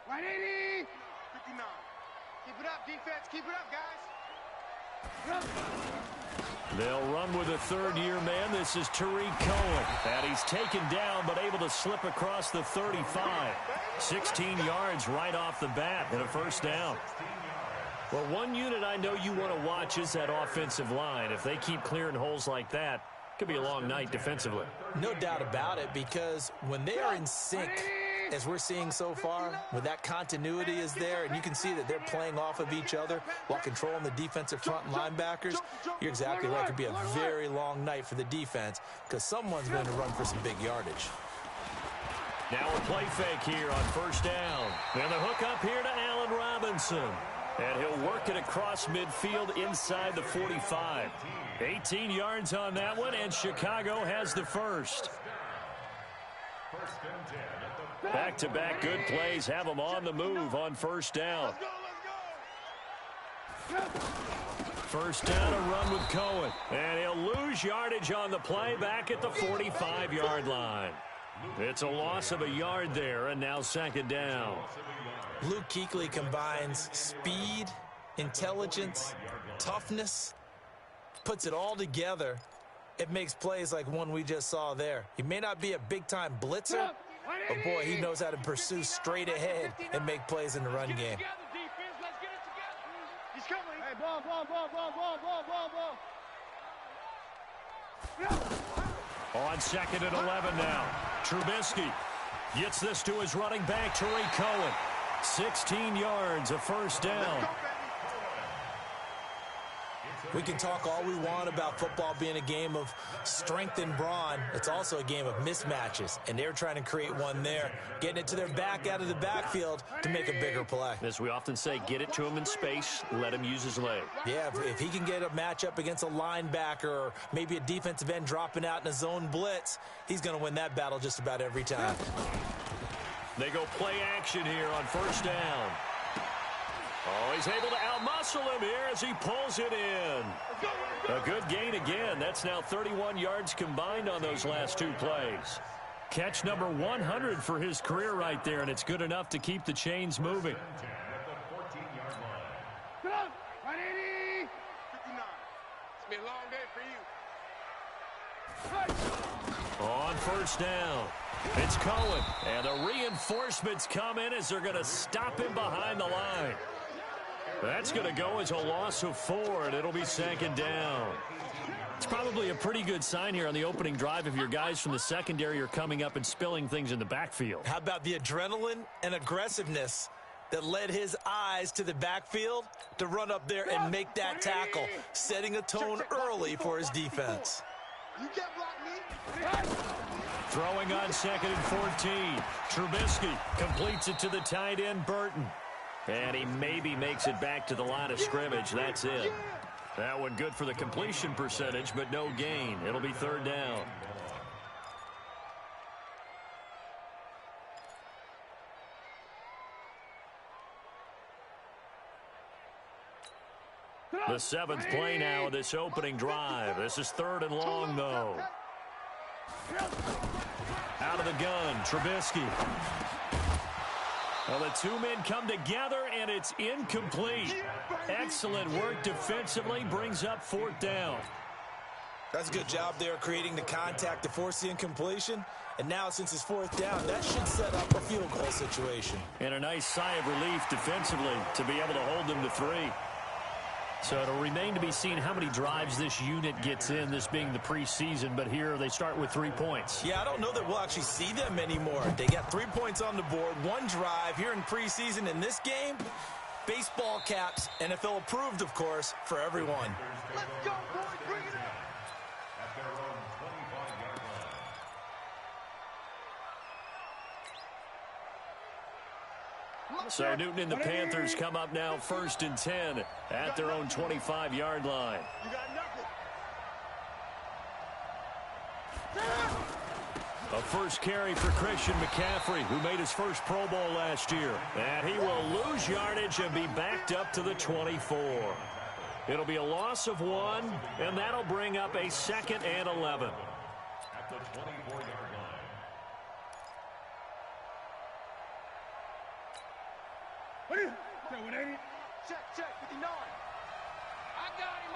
180. 59. Keep it up, defense. Keep it up, guys. They'll run with a third-year man. This is Tariq Cohen. And he's taken down but able to slip across the 35. 16 yards right off the bat and a first down. Well, one unit I know you want to watch is that offensive line. If they keep clearing holes like that, it could be a long night defensively. No doubt about it, because when they are in sync, as we're seeing so far, when that continuity is there and you can see that they're playing off of each other while controlling the defensive front linebackers, you're exactly right. It could be a very long night for the defense because someone's going to run for some big yardage. Now a play fake here on first down. And the hook up here to Allen Robinson. And he'll work it across midfield inside the 45. 18 yards on that one, and Chicago has the first. Back-to-back good plays have them on the move on first down. First down, a run with Cohen. And he'll lose yardage on the play back at the 45-yard line. It's a loss of a yard there, and now second down. Luke Kuechly combines speed, intelligence, toughness, puts it all together. It makes plays like one we just saw there. He may not be a big-time blitzer, but, boy, he knows how to pursue straight ahead and make plays in the run game. He's coming. Hey, ball. On second and 11 now. Trubisky gets this to his running back, Tariq Cohen. 16 yards, a first down. We can talk all we want about football being a game of strength and brawn. It's also a game of mismatches, and they're trying to create one there, getting it to their back out of the backfield to make a bigger play. As we often say, get it to him in space, let him use his leg. Yeah, if he can get a matchup against a linebacker or maybe a defensive end dropping out in a zone blitz, he's going to win that battle just about every time. They go play action here on first down. Oh, he's able to outmuscle him here as he pulls it in. A good gain again. That's now 31 yards combined on those last two plays. Catch number 100 for his career right there, and it's good enough to keep the chains moving. 180. 59. It's been a long day for you. On first down, it's Cohen, and the reinforcements come in as they're going to stop him behind the line. That's going to go as a loss of 4, and it'll be second down. It's probably a pretty good sign here on the opening drive if your guys from the secondary are coming up and spilling things in the backfield. How about the adrenaline and aggressiveness that led his eyes to the backfield to run up there and make that tackle, setting a tone early for his defense. You can't block me. Throwing on second and 14. Trubisky completes it to the tight end, Burton. And he maybe makes it back to the line of scrimmage. That's it. That one good for the completion percentage, but no gain. It'll be third down. The seventh play now of this opening drive. This is third and long, though. Out of the gun, Trubisky. Well, the two men come together, and it's incomplete. Excellent work defensively, brings up fourth down. That's a good job there creating the contact to force the incompletion. And now, since it's fourth down, that should set up a field goal situation. And a nice sigh of relief defensively to be able to hold them to 3. So it'll remain to be seen how many drives this unit gets in, this being the preseason. But here they start with 3 points. Yeah, I don't know that we'll actually see them anymore. They got 3 points on the board, 1 drive here in preseason. In this game, baseball caps, NFL approved, of course, for everyone. Let's go, boys. Bring it up. So Newton and the Panthers come up now first and 10 at their own 25-yard line. You got nothing. A first carry for Christian McCaffrey, who made his first Pro Bowl last year. And he will lose yardage and be backed up to the 24. It'll be a loss of 1, and that'll bring up a second and 11. At the 24-yard line. Check, 59. I got him.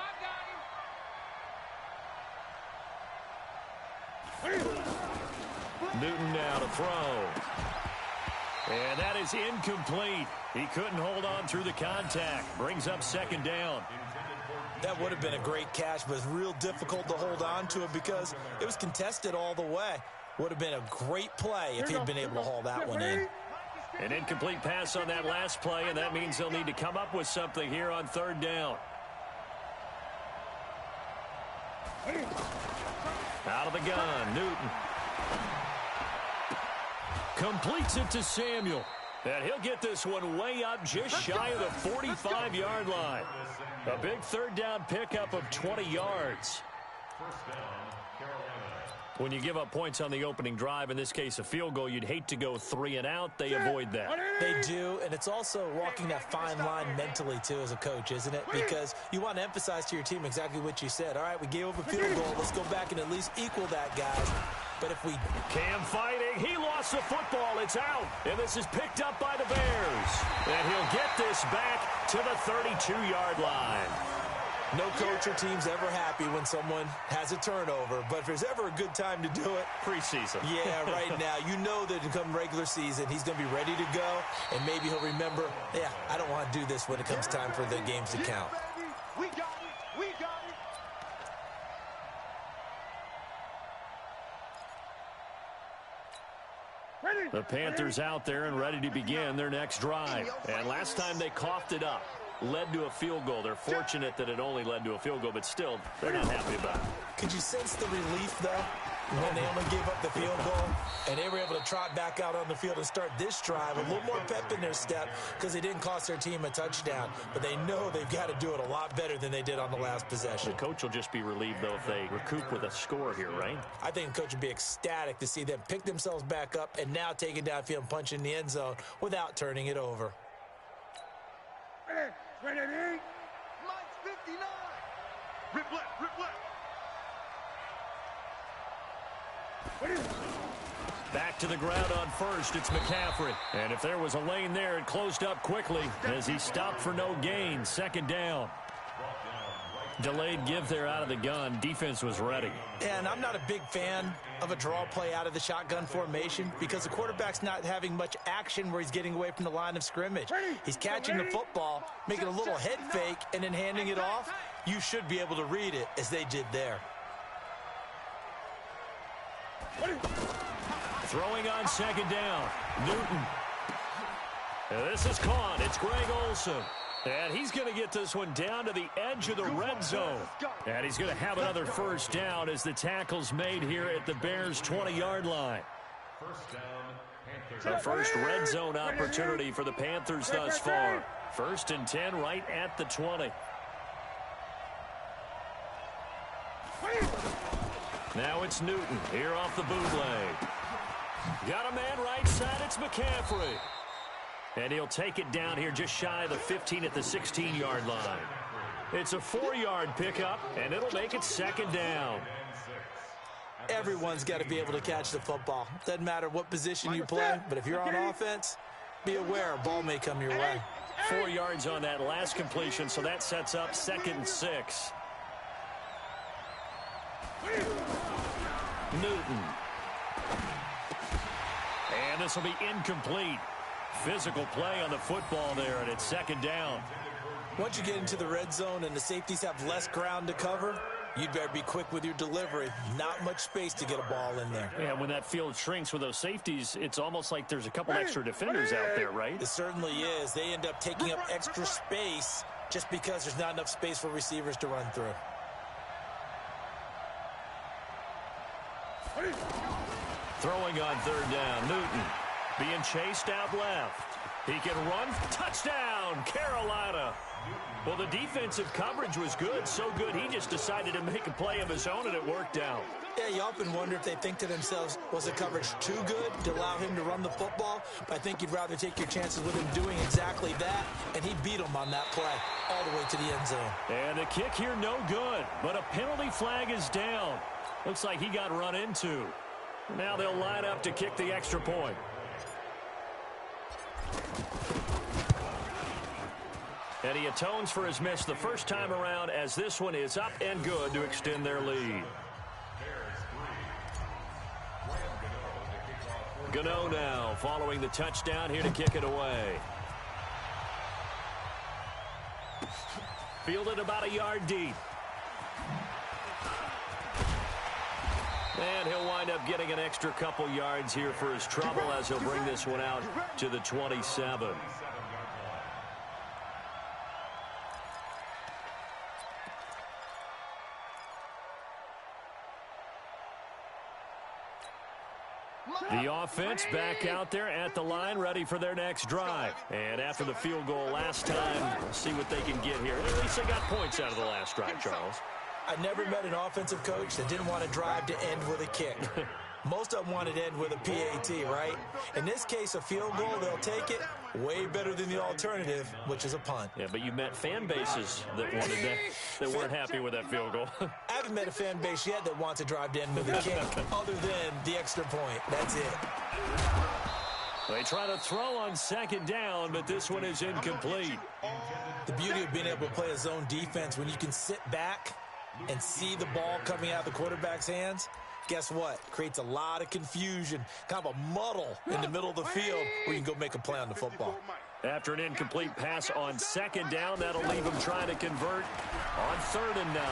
Newton now to throw. And that is incomplete. He couldn't hold on through the contact. Brings up second down. That would have been a great catch, but it's real difficult to hold on to it because it was contested all the way. Would have been a great play if he'd been able to haul that one in. An incomplete pass on that last play, and that means they'll need to come up with something here on third down. Out of the gun, Newton. Completes it to Samuel. And he'll get this one way up just shy of the 45-yard line. A big third down pickup of 20 yards. When you give up points on the opening drive, in this case a field goal, you'd hate to go 3 and out. They avoid that. They do, and it's also walking that fine line mentally, too, as a coach, isn't it? Because you want to emphasize to your team exactly what you said. All right, we gave up a field goal. Let's go back and at least equal that, guys. But if we... Cam fighting. He lost the football. It's out. And this is picked up by the Bears. And he'll get this back to the 32-yard line. No coach or team's ever happy when someone has a turnover. But if there's ever a good time to do it... Preseason. Yeah, right now. You know that come regular season, he's going to be ready to go. And maybe he'll remember, yeah, I don't want to do this when it comes time for the games to count. We got it. We got it. The Panthers out there and ready to begin their next drive. And last time they coughed it up. Led to a field goal. They're fortunate that it only led to a field goal, but still, they're not happy about it. Could you sense the relief, though, when they only gave up the field goal and they were able to trot back out on the field and start this drive a little more pep in their step because they didn't cost their team a touchdown, but they know they've got to do it a lot better than they did on the last possession. The coach will just be relieved, though, if they recoup with a score here, right? I think the coach would be ecstatic to see them pick themselves back up and now take it downfield and punch in the end zone without turning it over. Mine's 59. Rip left, rip left. Back to the ground on first. It's McCaffrey. And if there was a lane there, it closed up quickly as he stopped for no gain. Second down. Delayed give there out of the gun. Defense was ready. And I'm not a big fan of a draw play out of the shotgun formation because the quarterback's not having much action where he's getting away from the line of scrimmage. He's catching the football, making a little head fake, and then handing it off. You should be able to read it as they did there. Throwing on second down. Newton. This is caught. It's Greg Olsen. And he's going to get this one down to the edge of the red zone. And he's going to have another first down as the tackle's made here at the Bears' 20-yard line. The first red zone opportunity for the Panthers thus far. 1st and 10 right at the 20. Now it's Newton here off the bootleg. Got a man right side. It's McCaffrey. And he'll take it down here just shy of the 15 at the 16-yard line. It's a 4-yard pickup, and it'll make it second down. Everyone's got to be able to catch the football. Doesn't matter what position you play, but if you're on offense, be aware a ball may come your way. 4 yards on that last completion, so that sets up 2nd and 6. Newton. And this will be incomplete. Physical play on the football there, and it's second down. Once you get into the red zone and the safeties have less ground to cover, you'd better be quick with your delivery. Not much space to get a ball in there. Yeah, when that field shrinks with those safeties, it's almost like there's a couple extra defenders out there, right? It certainly is. They end up taking up extra space just because there's not enough space for receivers to run through. Throwing on third down, Newton. Being chased out left. He can run. Touchdown, Carolina. Well, the defensive coverage was good. So good, he just decided to make a play of his own, and it worked out. Yeah, you often wonder if they think to themselves, was the coverage too good to allow him to run the football? But I think you'd rather take your chances with him doing exactly that, and he beat him on that play all the way to the end zone. And the kick here, no good. But a penalty flag is down. Looks like he got run into. Now they'll line up to kick the extra point. And he atones for his miss the first time around as this one is up and good to extend their lead. Gano now following the touchdown here to kick it away. Fielded about a yard deep. And he'll wind up getting an extra couple yards here for his trouble as he'll bring this one out to the 27. The offense back out there at the line, ready for their next drive. And after the field goal last time, we'll see what they can get here. At least they got points out of the last drive, Charles. I never met an offensive coach that didn't want to drive to end with a kick. Most of them wanted to end with a PAT, right? In this case, a field goal, they'll take it. Way better than the alternative, which is a punt. Yeah, but you met fan bases that wanted that weren't happy with that field goal. I haven't met a fan base yet that wants to drive to end with a kick, other than the extra point. That's it. They try to throw on second down, but this one is incomplete. The beauty of being able to play a zone defense when you can sit back and see the ball coming out of the quarterback's hands, guess what? Creates a lot of confusion, kind of a muddle in the middle of the field where you can go make a play on the football. After an incomplete pass on second down, that'll leave him trying to convert on 3rd and 9.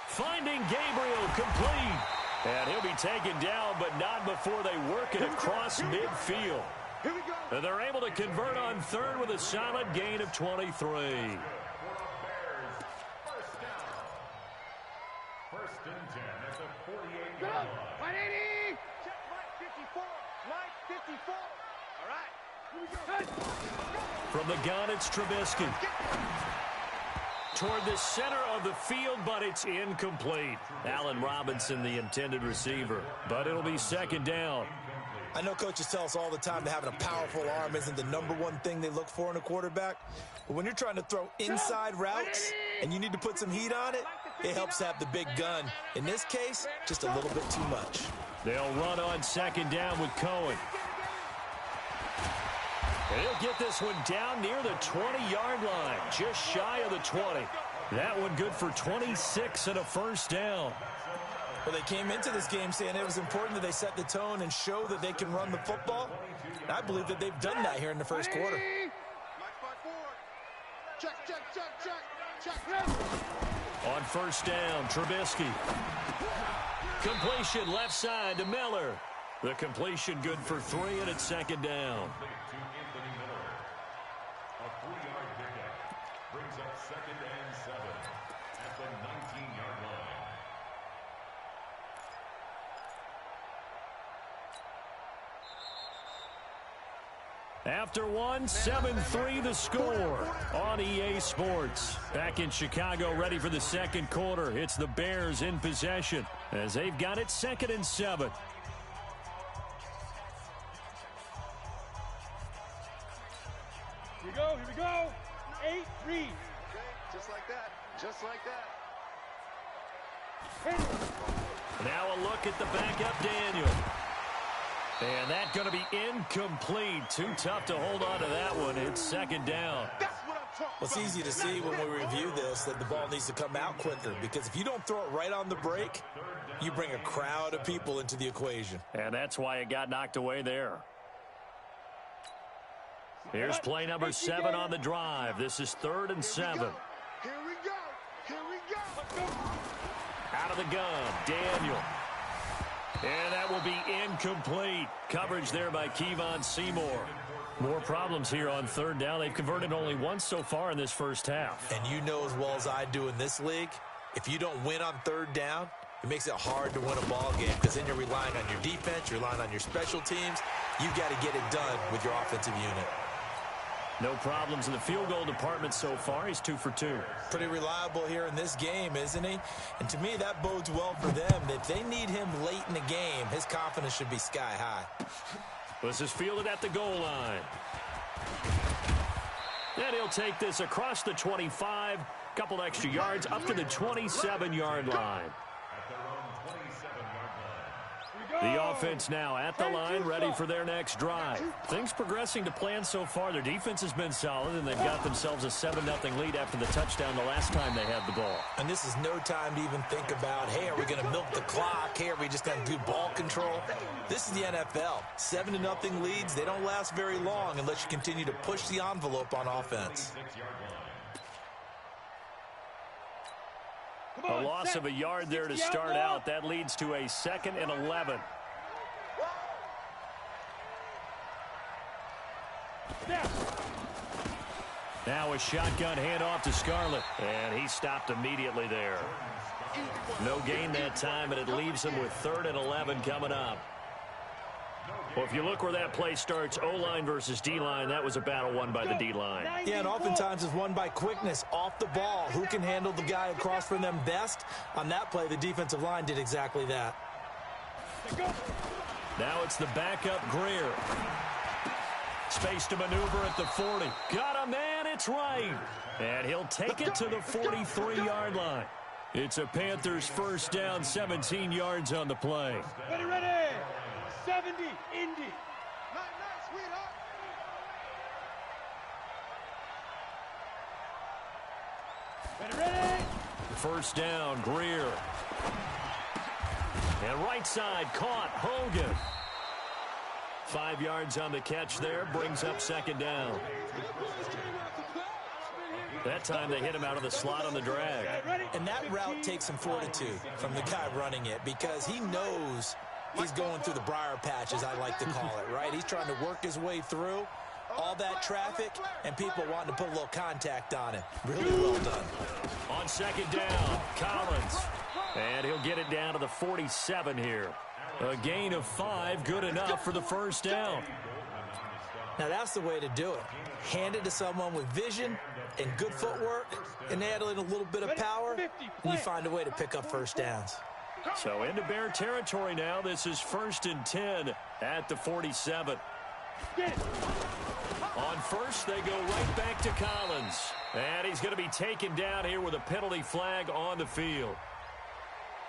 Finding Gabriel complete. And he'll be taken down, but not before they work it across midfield. And they're able to convert on 3rd with a solid gain of 23. Go! 180! Check Mike 54. Mike 54. All right. Here we go. From the gun, it's Trubisky. Toward the center of the field, but it's incomplete. Allen Robinson, the intended receiver. But it'll be 2nd down. I know coaches tell us all the time that having a powerful arm isn't the #1 thing they look for in a quarterback. But when you're trying to throw inside routes and you need to put some heat on it, it helps to have the big gun. In this case, just a little bit too much. They'll run on 2nd down with Cohen. And he'll get this one down near the 20-yard line, just shy of the 20. That one good for 26 and a 1st down. Well, they came into this game saying it was important that they set the tone and show that they can run the football. And I believe that they've done that here in the first quarter. Check, check, check, check, check. On 1st down, Trubisky. Completion left side to Miller. The completion good for 3, and it's 2nd down. A 3-yard pickup brings up 2nd and 7 at the 19-yard line. After one, 7-3 the score on EA Sports. Back in Chicago, ready for the 2nd quarter. It's the Bears in possession as they've got it 2nd and 7. Here we go, here we go. 8, read. Okay, just like that, just like that. Now a look at the backup, Daniel. And that's going to be incomplete. Too tough to hold on to that one. It's 2nd down. That's what I'm talking about. Well, it's easy to see when we review this that the ball needs to come out quicker, because if you don't throw it right on the break, you bring a crowd of people into the equation. And that's why it got knocked away there. Here's play number 7 on the drive. This is 3rd and 7. Here we go. Here we go. Out of the gun, Daniel. And that will be incomplete. Coverage there by Kevon Seymour. More problems here on 3rd down. They've converted only once so far in this first half. And you know as well as I do in this league, if you don't win on 3rd down, it makes it hard to win a ball game, because then you're relying on your defense, you're relying on your special teams. You've got to get it done with your offensive unit. No problems in the field goal department so far. He's 2 for 2. Pretty reliable here in this game, isn't he? And to me, that bodes well for them. If they need him late in the game, his confidence should be sky high. This is fielded at the goal line. And he'll take this across the 25. Couple extra yards up to the 27-yard line. At their own 27-yard line. The offense now at the line, ready for their next drive. Things progressing to plan so far. Their defense has been solid, and they've got themselves a 7-0 lead after the touchdown the last time they had the ball. And this is no time to even think about, hey, are we going to milk the clock? Hey, are we just going to do ball control? This is the NFL. 7-0 leads, they don't last very long unless you continue to push the envelope on offense. A loss of a yard there to start out. That leads to a 2nd and 11. Now a shotgun handoff to Scarlett, and he stopped immediately there. No gain that time, and it leaves him with 3rd and 11 coming up. Well, if you look where that play starts, O-line versus D-line, that was a battle won by the D-line. Yeah, and oftentimes it's won by quickness off the ball. Who can handle the guy across from them best? On that play, the defensive line did exactly that. Now it's the backup Greer. Space to maneuver at the 40. Got a man, it's right. And he'll take it to the 43-yard line. It's a Panthers first down, 17 yards on the play. Ready. 70, Indy. Nice, sweetheart. Ready. First down, Greer. And right side, caught, Hogan. 5 yards on the catch there, brings up 2nd down. That time they hit him out of the slot on the drag. And that route takes some fortitude from the guy running it because he knows he's going through the briar patch, as I like to call it, right? He's trying to work his way through all that traffic and people wanting to put a little contact on him. Really well done. On 2nd down, Collins. And he'll get it down to the 47 here. A gain of 5, good enough for the first down. Now that's the way to do it. Hand it to someone with vision and good footwork and add in a little bit of power, and you find a way to pick up first downs. So into Bear territory now. This is 1st and 10 at the 47. On first, they go right back to Collins. And he's going to be taken down here with a penalty flag on the field.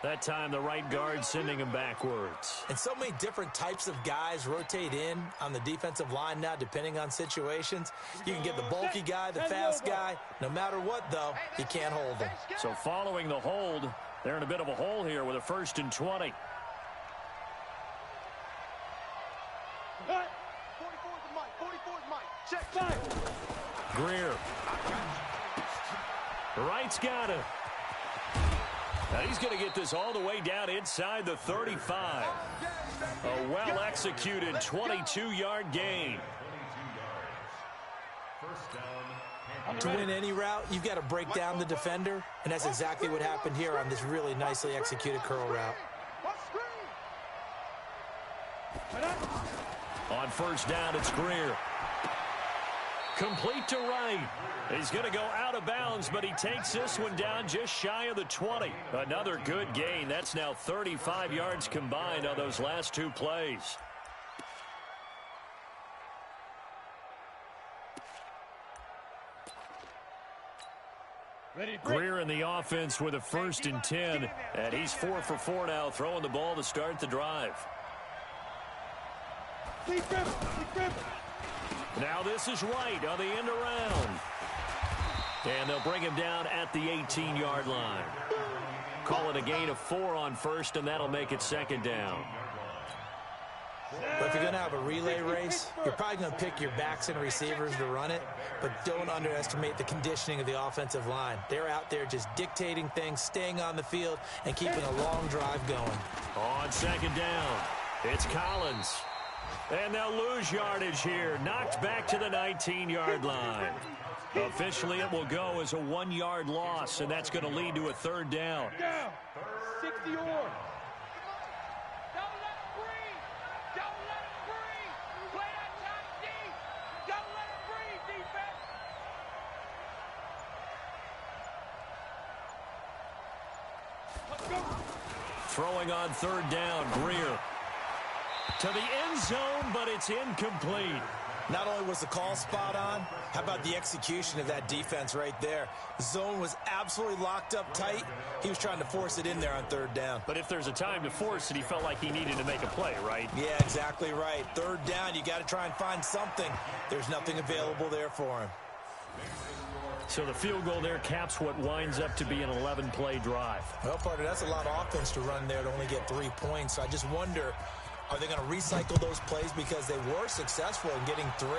That time, the right guard sending him backwards. And so many different types of guys rotate in on the defensive line now, depending on situations. You can get the bulky guy, the fast guy. No matter what, though, he can't hold him. So following the hold, they're in a bit of a hole here with a 1st and 20. 44's Mike. Check 5. Greer. Wright's got it. Now he's going to get this all the way down inside the 35. A well-executed 22-yard gain. To win any route, you've got to break down the defender, and that's exactly what happened here on this really nicely executed curl route. On first down, it's Greer. Complete to Wright. He's going to go out of bounds, but he takes this one down just shy of the 20. Another good gain. That's now 35 yards combined on those last 2 plays. Greer in the offense with a 1st and 10, and he's 4 for 4 now, throwing the ball to start the drive. Now this is Wright on the end around. And they'll bring him down at the 18-yard line. Call it a gain of 4 on first, and that'll make it 2nd down. But if you're going to have a relay race, you're probably going to pick your backs and receivers to run it, but don't underestimate the conditioning of the offensive line. They're out there just dictating things, staying on the field, and keeping a long drive going. On 2nd down, it's Collins. And they'll lose yardage here. Knocked back to the 19-yard line. Officially, it will go as a 1-yard loss, and that's going to lead to a 3rd down. 60 or. Throwing on 3rd down, Greer. To the end zone, but it's incomplete. Not only was the call spot on, how about the execution of that defense right there? The zone was absolutely locked up tight. He was trying to force it in there on third down. But if there's a time to force it, he felt like he needed to make a play, right? Yeah, exactly right. Third down, you got to try and find something. There's nothing available there for him. So the field goal there caps what winds up to be an 11-play drive. Well, partner, that's a lot of offense to run there to only get 3 points. So I just wonder, are they going to recycle those plays because they were successful in getting 3?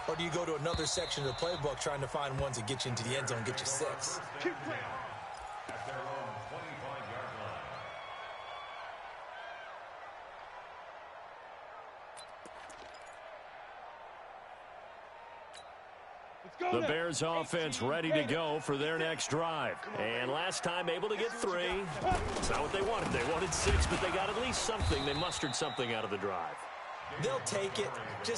Or do you go to another section of the playbook trying to find ones that get you into the end zone and get you 6? Keep playing. At their own 25-yard line. The Bears offense ready to go for their next drive. And last time able to get 3. It's not what they wanted. They wanted 6, but they got at least something. They mustered something out of the drive. They'll take it.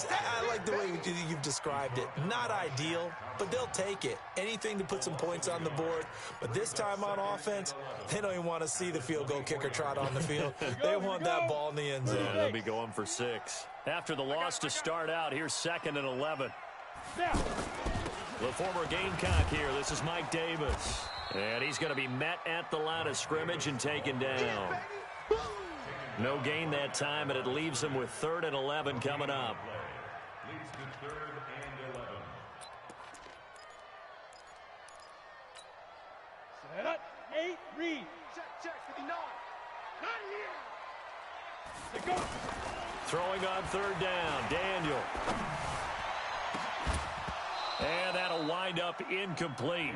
I like the way you've described it. Not ideal, but they'll take it. Anything to put some points on the board. But this time on offense, they don't even want to see the field goal kicker trot on the field. They want that ball in the end zone. Yeah, they'll be going for 6. After the loss to start out, here's 2nd and 11. The former Gamecock here. This is Mike Davis. And he's going to be met at the line of scrimmage and taken down. No gain that time, and it leaves him with 3rd and 11 coming up. Leads to 3rd and 11. Set up. 8, read. Check, 59. Not here. Go. Throwing on 3rd down, Daniel. And that'll wind up incomplete.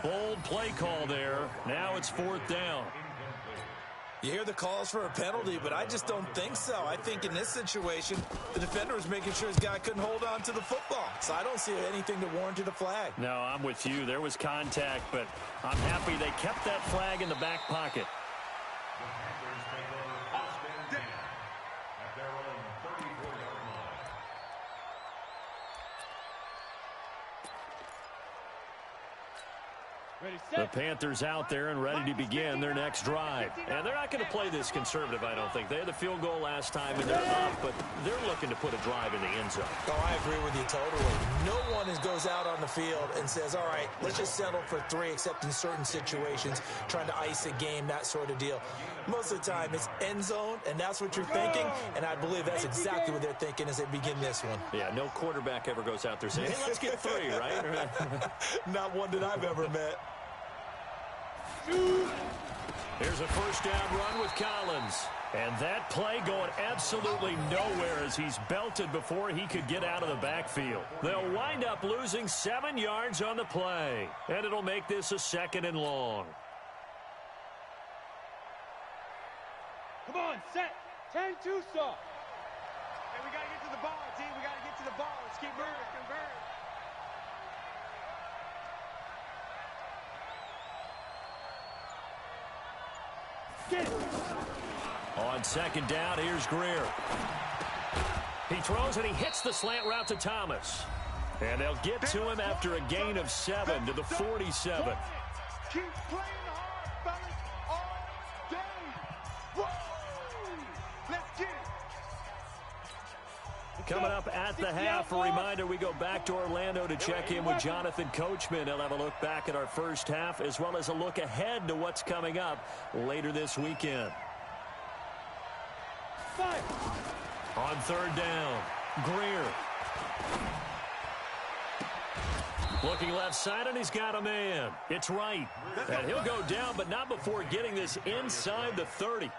Bold play call there. Now it's 4th down. You hear the calls for a penalty, but I just don't think so. I think in this situation, the defender was making sure his guy couldn't hold on to the football. So I don't see anything to warrant a flag. No, I'm with you. There was contact, but I'm happy they kept that flag in the back pocket. The Panthers take over 1st and 10 at their own 34-yard line. Ready, The set. Panthers out there and ready to begin their next drive. And they're not going to play this conservative, I don't think. They had the field goal last time, and they're up, but they're looking to put a drive in the end zone. Oh, I agree with you totally. No one goes out on the field and says, all right, let's just settle for 3, except in certain situations, trying to ice a game, that sort of deal. Most of the time, it's end zone, and that's what you're thinking, and I believe that's exactly what they're thinking as they begin this one. Yeah, no quarterback ever goes out there saying, hey, let's get 3, right? Not one that I've ever met. Here's a 1st down run with Collins. And that play going absolutely nowhere as he's belted before he could get out of the backfield. They'll wind up losing 7 yards on the play. And it'll make this a 2nd and long. Come on, set. 10-2 saw. Hey, we got to get to the ball, team. We got to get to the ball. Let's keep moving. Convert. Get it. On 2nd down, here's Greer. He throws and he hits the slant route to Thomas. And they'll get to him after a gain of 7 to the 47. Keep playing hard, fellas, all day. Woo! Let's get it. Coming up at the half, a reminder, we go back to Orlando to check in with Jonathan Coachman. He'll have a look back at our first half as well as a look ahead to what's coming up later this weekend. On 3rd down, Greer. Looking left side, and he's got a man. It's right. And he'll go down, but not before getting this inside the 30.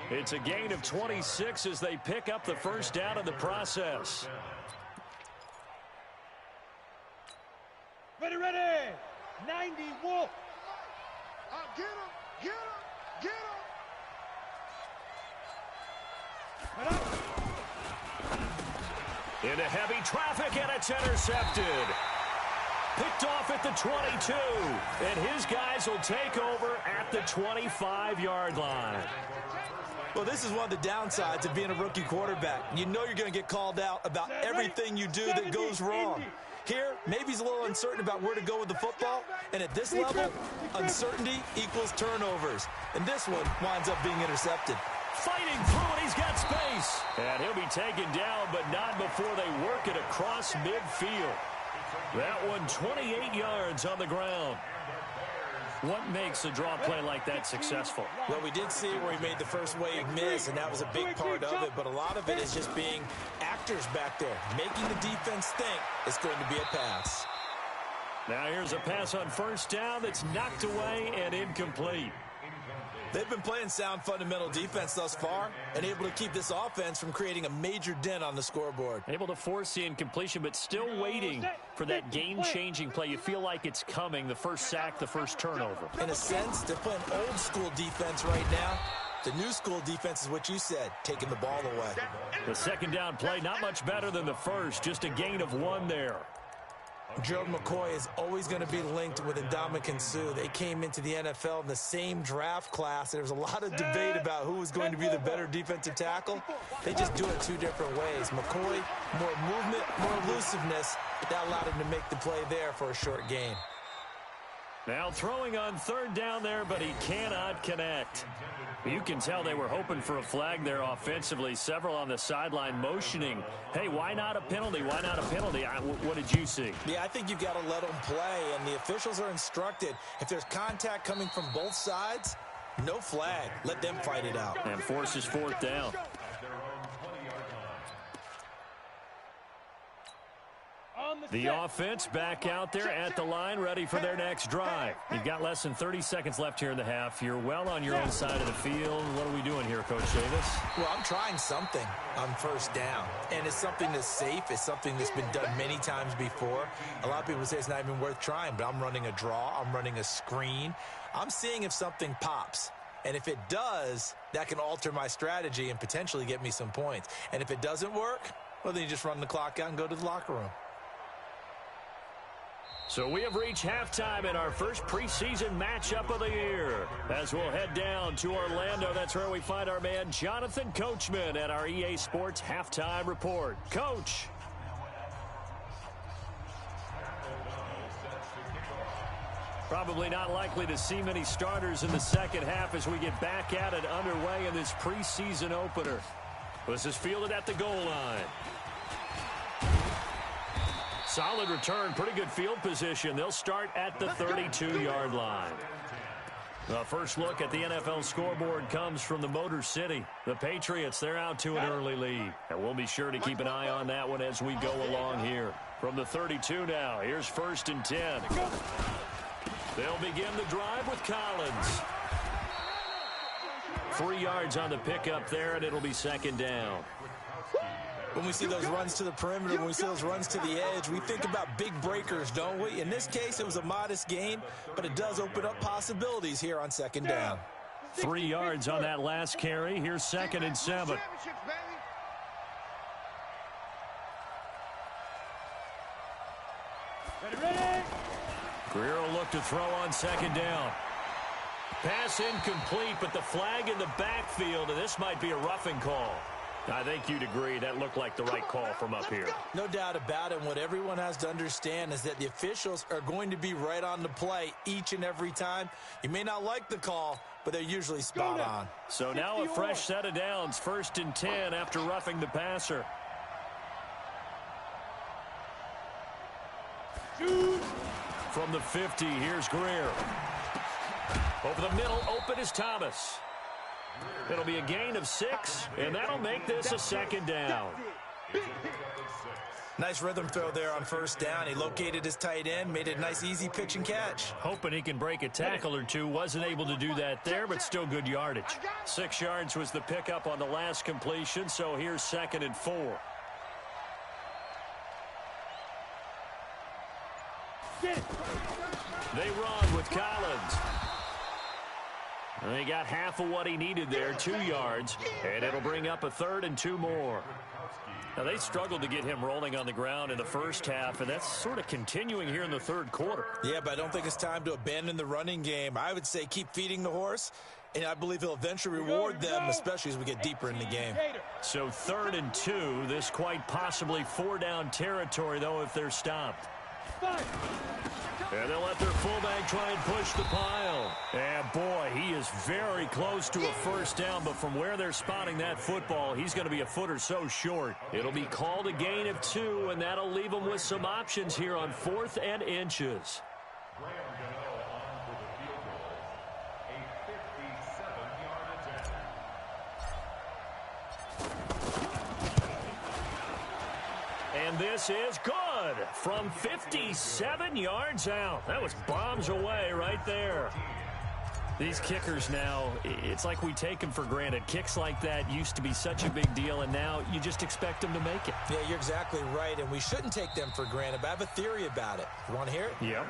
It's a gain of 26 as they pick up the 1st down in the process. Ready, ready. 90 Wolf. Get him, get him, get him. Into heavy traffic, and it's intercepted. Picked off at the 22. And his guys will take over at the 25-yard line. Well, this is one of the downsides of being a rookie quarterback. You know you're going to get called out about everything you do that goes wrong. Here, maybe he's a little uncertain about where to go with the football. And at this level, uncertainty equals turnovers. And this one winds up being intercepted. Fighting through it, he's got space. And he'll be taken down, but not before they work it across midfield. That one 28 yards on the ground. What makes a draw play like that successful? Well, we did see where he made the first wave miss, and that was a big part of it, but a lot of it is just being actors back there, making the defense think it's going to be a pass. Now here's a pass on first down that's knocked away and incomplete. They've been playing sound fundamental defense thus far and able to keep this offense from creating a major dent on the scoreboard. Able to force the incompletion, but still waiting for that game-changing play. You feel like it's coming, the first sack, the first turnover. In a sense, they're playing old-school defense right now. The new-school defense is what you said, taking the ball away. The second down play, not much better than the first, just a gain of 1 there. Gerald McCoy is always going to be linked with Ndamukong Suh. They came into the NFL in the same draft class. There was a lot of debate about who was going to be the better defensive tackle. They just do it 2 different ways. McCoy, more movement, more elusiveness. That allowed him to make the play there for a short gain. Now throwing on third down there, but he cannot connect. You can tell they were hoping for a flag there offensively. Several on the sideline motioning, hey, why not a penalty? Why not a penalty? What did you see? Yeah, I think you've got to let them play, and the officials are instructed. If there's contact coming from both sides, no flag. Let them fight it out. And forces fourth down. The offense back out there at the line, ready for their next drive. You've got less than 30 seconds left here in the half. You're well on your own side of the field. What are we doing here, Coach Davis? Well, I'm trying something on first down, and it's something that's safe. It's something that's been done many times before. A lot of people say it's not even worth trying, but I'm running a draw. I'm running a screen. I'm seeing if something pops. And if it does, that can alter my strategy and potentially get me some points. And if it doesn't work, well, then you just run the clock out and go to the locker room. So we have reached halftime in our first preseason matchup of the year. As we'll head down to Orlando, that's where we find our man Jonathan Coachman at our EA Sports Halftime Report. Coach. Probably not likely to see many starters in the second half as we get back at it underway in this preseason opener. This is fielded at the goal line. Solid return, pretty good field position. They'll start at the 32-yard line. The first look at the NFL scoreboard comes from the Motor City. The Patriots, they're out to an early lead. And we'll be sure to keep an eye on that one as we go along here. From the 32 now, here's 1st and 10. They'll begin the drive with Collins. 3 yards on the pickup there, and it'll be 2nd down. When we see those runs to the perimeter, when we see those runs to the edge, we think about big breakers, don't we? In this case, it was a modest gain, but it does open up possibilities here on 2nd down. 3 yards on that last carry. Here's 2nd and 7. Greer will look to throw on 2nd down. Pass incomplete, but the flag in the backfield, and this might be a roughing call. I think you'd agree that looked like the right call from up here. No doubt about it. What everyone has to understand is that the officials are going to be right on the play each and every time. You may not like the call, but they're usually spot on. So now a fresh set of downs, 1st and 10 after roughing the passer. From the 50, here's Greer. Over the middle, open is Thomas. It'll be a gain of 6, and that'll make this a 2nd down. Nice rhythm throw there on 1st down. He located his tight end, made a nice easy pitch and catch. Hoping he can break a tackle or two. Wasn't able to do that there, but still good yardage. 6 yards was the pickup on the last completion, so here's 2nd and 4. They run with Collins. And they got half of what he needed there, 2 yards, and it'll bring up a 3rd and 2 more. Now, they struggled to get him rolling on the ground in the first half, and that's sort of continuing here in the 3rd quarter. Yeah, but I don't think it's time to abandon the running game. I would say keep feeding the horse, and I believe he'll eventually reward them, especially as we get deeper in the game. So 3rd and 2, this quite possibly 4-down territory, though, if they're stopped. And they'll let their fullback try and push the pile. And boy, he is very close to a first down, but from where they're spotting that football, he's going to be a foot or so short. It'll be called a gain of 2, and that'll leave them with some options here on 4th and inches. Graham Gano on for the field goal. A 57-yard attempt. And this is good from 57 yards out. That was bombs away right there. These kickers now, it's like we take them for granted. Kicks like that used to be such a big deal, and now you just expect them to make it. Yeah, you're exactly right, and we shouldn't take them for granted, but I have a theory about it. You want to hear it? Yep.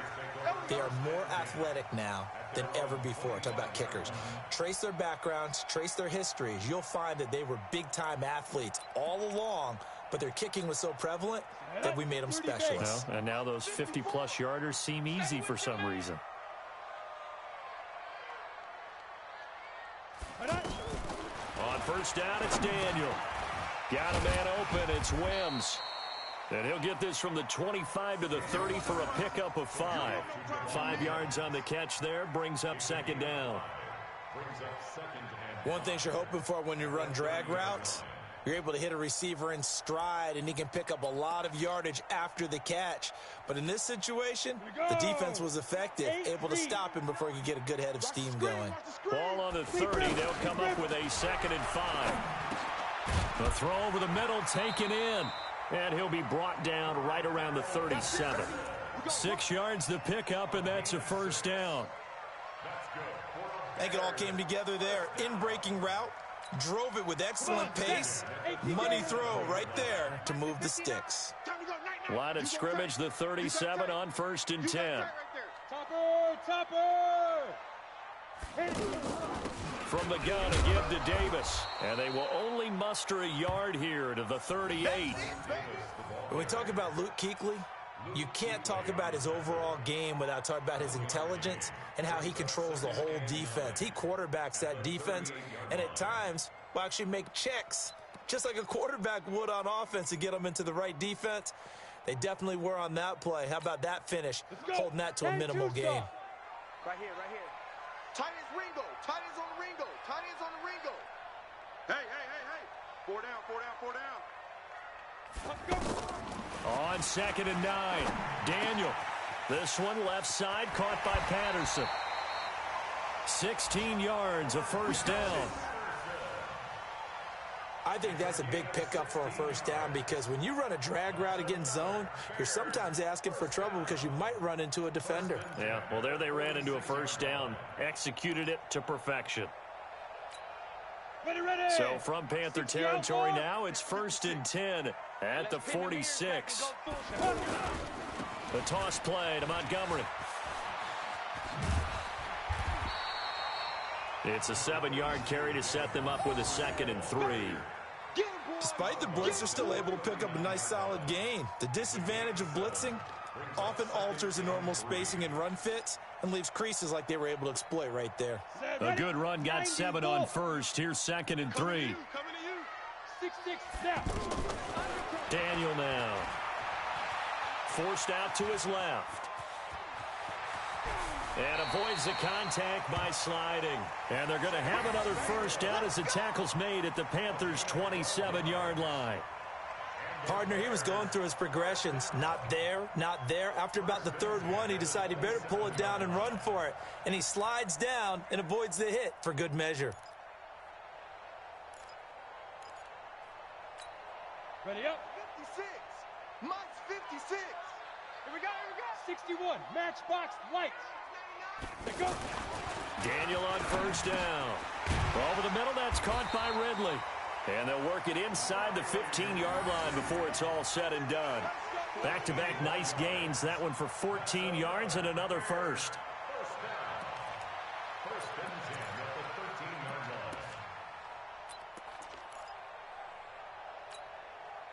They are more athletic now than ever before. Talk about kickers. Trace their backgrounds, trace their histories. You'll find that they were big-time athletes all along, but their kicking was so prevalent that we made them specialists. Well, and now those 50-plus yarders seem easy for some reason. On first down, it's Daniel. Got a man open. It's Wims. And he'll get this from the 25 to the 30 for a pickup of 5. 5 yards on the catch there. Brings up second down. One thing you're hoping for when you run drag routes, you're able to hit a receiver in stride, and he can pick up a lot of yardage after the catch. But in this situation, the defense was effective, able to stop him before he could get a good head of steam going. Ball on the 30. They'll come up with a 2nd and 5. The throw over the middle taken in. And he'll be brought down right around the 37. 6 yards the pickup, and that's a first down. I think it all came together there. In-breaking route, drove it with excellent pace. Money throw right there to move the sticks. Line of scrimmage, the 37 on 1st and 10. From the gun, a give to Davis. And they will only muster a yard here to the 38. When we talk about Luke Kuechly, you can't talk about his overall game without talking about his intelligence and how he controls the whole defense. He quarterbacks that defense, and at times will actually make checks, just like a quarterback would on offense to get them into the right defense. They definitely were on that play. How about that finish, holding that to a minimal gain? Right here, right here. Tight ends Ringo. Tight ends on the Ringo. Tight ends on the Ringo. Hey, hey, hey, hey. 4 down, 4 down, 4 down. Let's go. On 2nd and 9, Daniel. This one left side, caught by Patterson. 16 yards, a first down. I think that's a big pickup for a first down, because when you run a drag route against zone, you're sometimes asking for trouble because you might run into a defender. Yeah, well, there they ran into a first down. Executed it to perfection. Ready, ready. So from Panther territory now, it's 1st and 10 at the 46. The toss play to Montgomery. It's a 7-yard carry to set them up with a 2nd and 3. Despite the blitz, they're still able to pick up a nice solid gain. The disadvantage of blitzing often alters the normal spacing and run fits and leaves creases like they were able to exploit right there. A good run, got 7 on first. Here's 2nd and 3. 6-6 snap. Daniel now. Forced out to his left. And avoids the contact by sliding. And they're going to have another first down as the tackle's made at the Panthers' 27-yard line. Partner, he was going through his progressions. Not there, not there. After about the 3rd one, he decided he better pull it down and run for it. And he slides down and avoids the hit for good measure. Ready up. 56. Mike's 56. Here we go, here we go. 61. Matchbox lights. There go. Daniel on first down. Over the middle, that's caught by Ridley. And they'll work it inside the 15-yard line before it's all said and done. Back-to-back nice gains. That one for 14 yards and another first. First and 10 at the 13-yard line.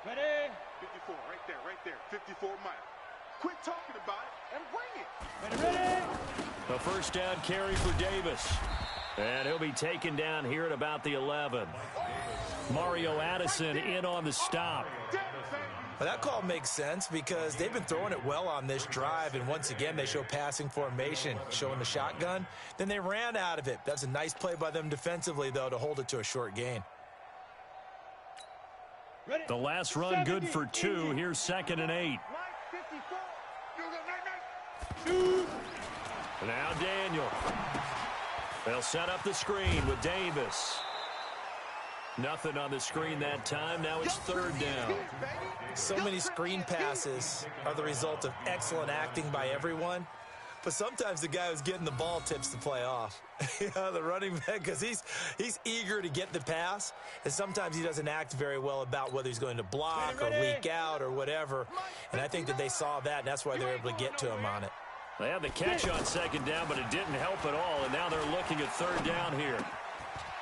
Ready? 54, right there. 54 Mike. Quit talking about it and bring it. Ready, ready? A first down carry for Davis. And he'll be taken down here at about the 11. Mario Addison in on the stop. Well, that call makes sense because they've been throwing it well on this drive, and once again, they show passing formation, showing the shotgun. Then they ran out of it. That's a nice play by them defensively, though, to hold it to a short gain. The last run good for 2. Here's 2nd and 8. Now Daniel. They'll set up the screen with Davis. Nothing on the screen that time. Now it's 3rd down. So many screen passes are the result of excellent acting by everyone. But sometimes the guy who's getting the ball tips the play off. The running back, because he's eager to get the pass, and sometimes he doesn't act very well about whether he's going to block or leak out or whatever. And I think that they saw that, and that's why they were able to get to him on it. They had the catch on 2nd down, but it didn't help at all, and now they're looking at 3rd down here.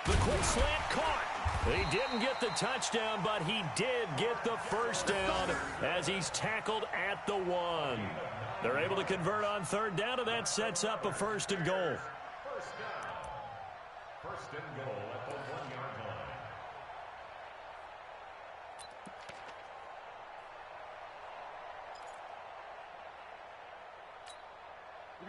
The quick slant caught. He didn't get the touchdown, but he did get the 1st down as he's tackled at the 1. They're able to convert on 3rd down, and that sets up a 1st and goal. 1st down. 1st and goal at the 1-yard line.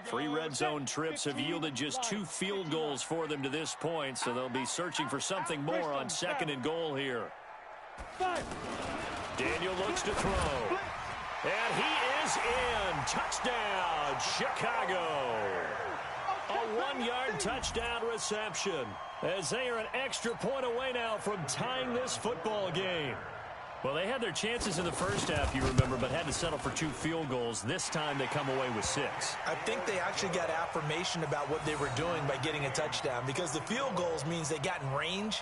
3 red zone trips have yielded just 2 field goals for them to this point, so they'll be searching for something more on 2nd and goal here. Daniel looks to throw. And he is in. Touchdown, Chicago. A 1-yard touchdown reception as they are an extra point away now from tying this football game. Well, they had their chances in the first half, you remember, but had to settle for 2 field goals. This time they come away with 6. I think they actually got affirmation about what they were doing by getting a touchdown, because the field goals means they got in range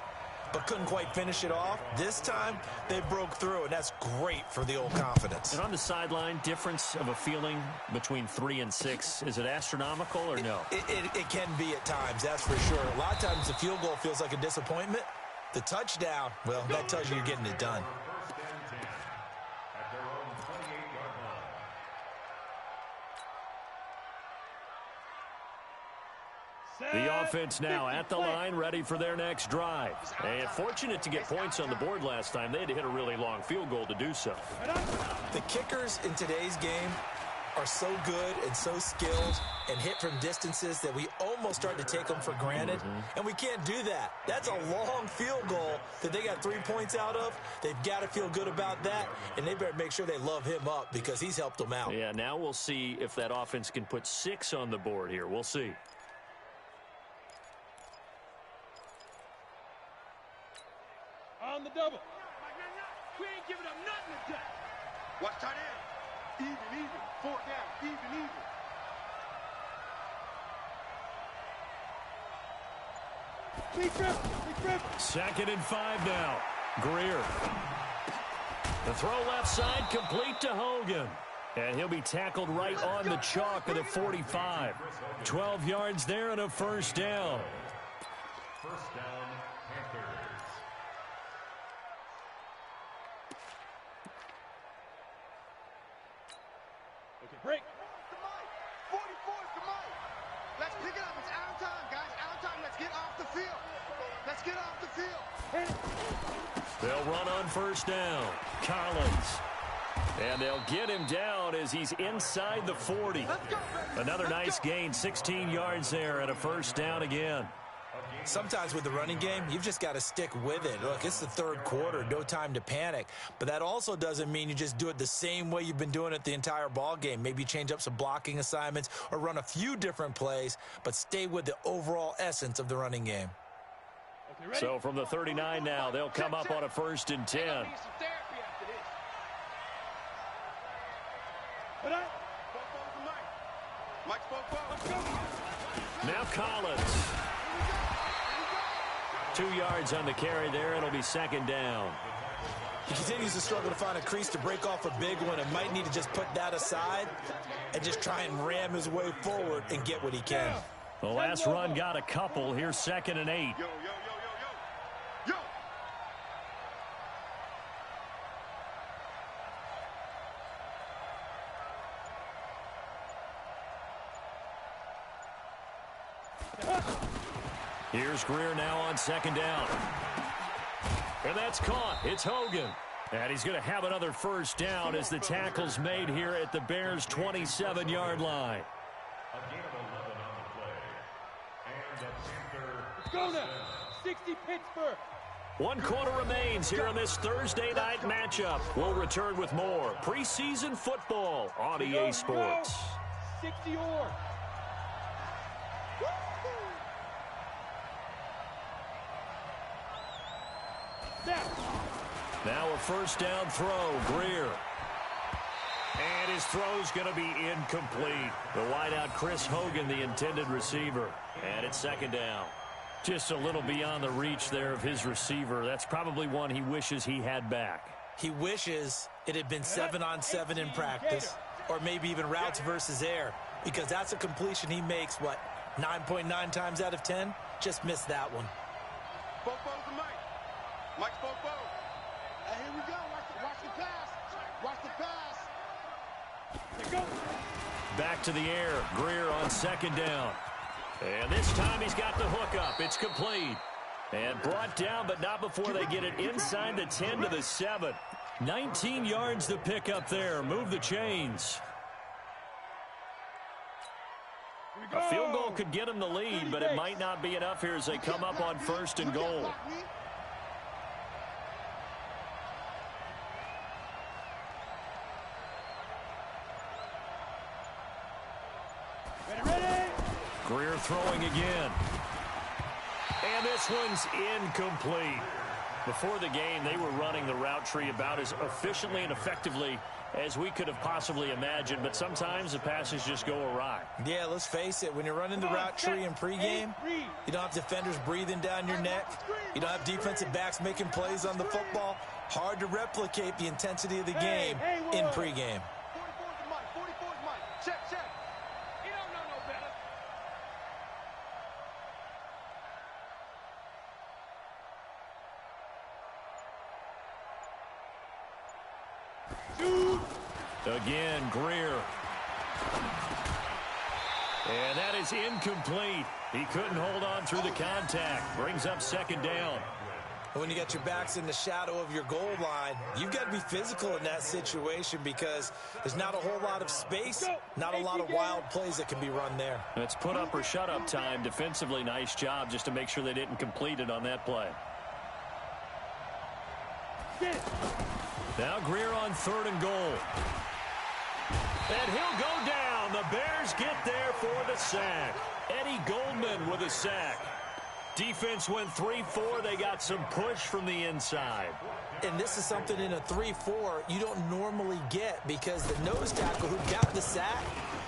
but couldn't quite finish it off. This time they broke through, and that's great for the old confidence. And on the sideline, difference of a feeling between 3 and 6, is it astronomical or no? It can be at times, that's for sure. A lot of times the field goal feels like a disappointment. The touchdown, well, that tells you you're getting it done. The offense now at the line, ready for their next drive. And fortunate to get points on the board last time. They had to hit a really long field goal to do so. The kickers in today's game are so good and so skilled and hit from distances that we almost start to take them for granted. And we can't do that. That's a long field goal that they got 3 points out of. They've got to feel good about that, and they better make sure they love him up because he's helped them out. Yeah, now we'll see if that offense can put 6 on the board here. We'll see. On the double. We ain't giving up nothing today. Watch tight end. Even. 4th down. Even. Big trip. 2nd and 5 now. Greer. The throw left side, complete to Hogan. And he'll be tackled right on the chalk at the 45. 12 yards there and a 1st down. 1st down, Panthers. Okay, break. 44 is the mic. Let's pick it up. It's out of time, guys. Out of time. Let's get off the field. Let's get off the field. They'll run on 1st down. Collins. And they'll get him down as he's inside the 40. Another nice gain, 16 yards there and a 1st down again. Sometimes with the running game, you've just got to stick with it. Look, it's the 3rd quarter, no time to panic. But that also doesn't mean you just do it the same way you've been doing it the entire ball game. Maybe change up some blocking assignments or run a few different plays, but stay with the overall essence of the running game. Okay, So from the 39 now, they'll come up on a 1st and 10. Now Collins. 2 yards on the carry there. It'll be 2nd down. He continues to struggle to find a crease to break off a big one and might need to just put that aside and just try and ram his way forward and get what he can. The last run got a couple. Here's 2nd and 8. Yo. Here's Greer now on 2nd down. And that's caught. It's Hogan. And he's going to have another first down as the tackle's made here at the Bears' 27-yard line. A gain of 11 on the play. And the Panther. Let's go now. 60 Pittsburgh. 1 quarter remains here on this Thursday night matchup. We'll return with more preseason football on EA Sports. 60 or. Now a first down throw, Greer. And his throw's going to be incomplete. The wideout, Chris Hogan, the intended receiver. And it's second down. Just a little beyond the reach there of his receiver. That's probably one he wishes he had back. He wishes it had been 7-on-7 in practice, or maybe even routes versus air, because that's a completion he makes, what, 9.9 times out of 10? Just missed that one. Both balls to Mike. Mike's both balls. Here we go. Watch the pass. Watch the pass. Here go. Back to the air. Greer on second down. And this time he's got the hook up. It's complete. And brought down, but not before they get it inside the 10 to the 7. 19 yards to pick up there. Move the chains. A field goal could get him the lead, but it might not be enough here as they come up on first and goal. Greer throwing again. And this one's incomplete. Before the game, they were running the route tree about as efficiently and effectively as we could have possibly imagined, but sometimes the passes just go awry. Yeah, let's face it. When you're running the route tree in pregame, you don't have defenders breathing down your neck. You don't have defensive backs making plays on the football. Hard to replicate the intensity of the game in pregame. 44's Mike. 44's Mike. Check. You don't know no better. Again, Greer. And that is incomplete. He couldn't hold on through the contact. Brings up second down. When you got your backs in the shadow of your goal line, you've got to be physical in that situation because there's not a whole lot of space, not a lot of wild plays that can be run there. It's put up or shut up time. Defensively, nice job just to make sure they didn't complete it on that play. Now Greer on third and goal. And he'll go down. The Bears get there for the sack. Eddie Goldman with a sack. Defense went 3-4. They got some push from the inside. And this is something in a 3-4 you don't normally get because the nose tackle who got the sack,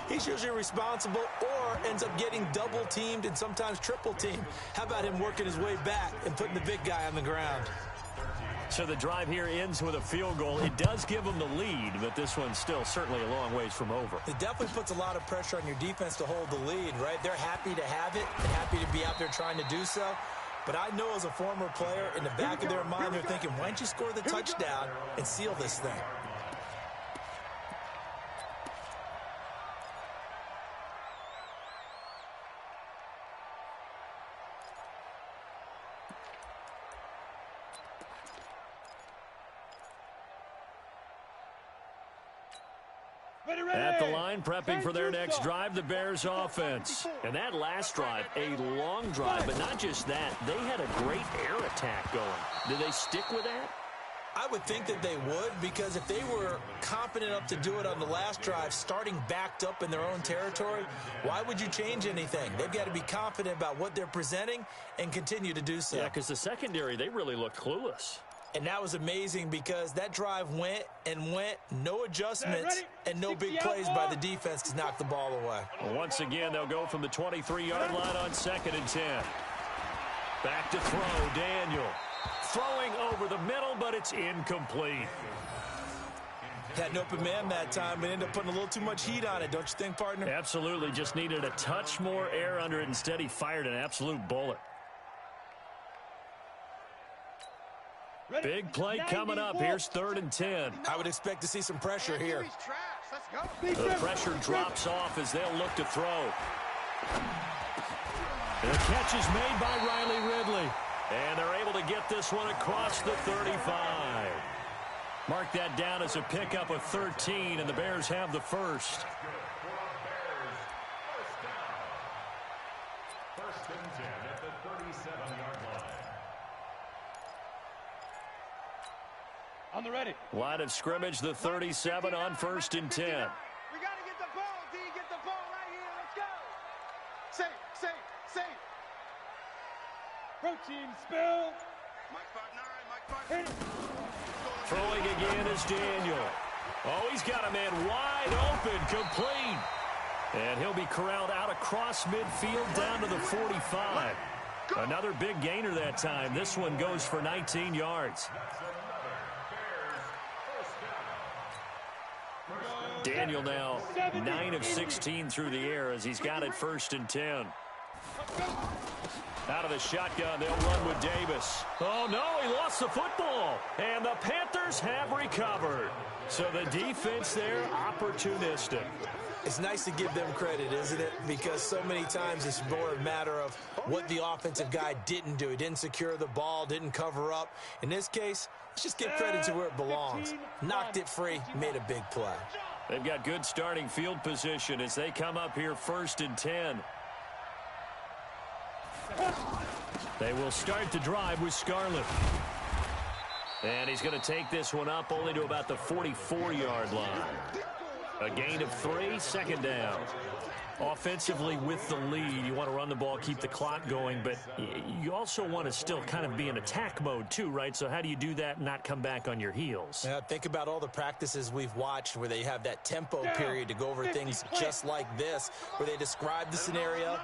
he's usually responsible or ends up getting double-teamed and sometimes triple-teamed. How about him working his way back and putting the big guy on the ground? So the drive here ends with a field goal. It does give them the lead, but this one's still certainly a long ways from over. It definitely puts a lot of pressure on your defense to hold the lead, right? They're happy to have it and happy to be out there trying to do so. But I know as a former player, in the back of their mind, they're thinking, why don't you score the touchdown and seal this thing? At the line, prepping for their next drive, the Bears offense. And that last drive, a long drive, but not just that. They had a great air attack going. Did they stick with that? I would think that they would, because if they were confident enough to do it on the last drive, starting backed up in their own territory, why would you change anything? They've got to be confident about what they're presenting and continue to do so. Yeah, because the secondary, they really looked clueless. And that was amazing because that drive went and went, no adjustments, and no big plays by the defense to knock the ball away. Well, once again, they'll go from the 23-yard line on 2nd and 10. Back to throw, Daniel. Throwing over the middle, but it's incomplete. Had an open man that time, but ended up putting a little too much heat on it, don't you think, partner? Absolutely. Just needed a touch more air under it. Instead, he fired an absolute bullet. Big play coming up. Here's 3rd and 10. I would expect to see some pressure here. The pressure drops off as they'll look to throw. The catch is made by Riley Ridley. And they're able to get this one across the 35. Mark that down as a pickup of 13, and the Bears have the first. First and 10 at the 37-yard line. On the ready. Line of scrimmage, the 37 on first and 10. We got to get the ball, D. Get the ball right here. Let's go. Safe. Protein spill. Mike 5'9", Mike 5'9". Throwing again is Daniel. Oh, he's got a man wide open, complete. And he'll be corralled out across midfield down to the 45. Another big gainer that time. This one goes for 19 yards. Daniel now 9 of 16 through the air as he's got it first and 10. Out of the shotgun, they'll run with Davis. Oh, no, he lost the football. And the Panthers have recovered. So the defense there, opportunistic. It's nice to give them credit, isn't it? Because so many times it's more a matter of what the offensive guy didn't do. He didn't secure the ball, didn't cover up. In this case, let's just give credit to where it belongs. Knocked it free, made a big play. They've got good starting field position as they come up here first and 10. They will start the drive with Scarlett. And he's going to take this one up only to about the 44-yard line. A gain of 3, second down. Offensively with the lead, you want to run the ball, keep the clock going, but you also want to still kind of be in attack mode too, right? So how do you do that and not come back on your heels? Yeah, think about all the practices we've watched where they have that tempo period to go over things just like this, where they describe the scenario,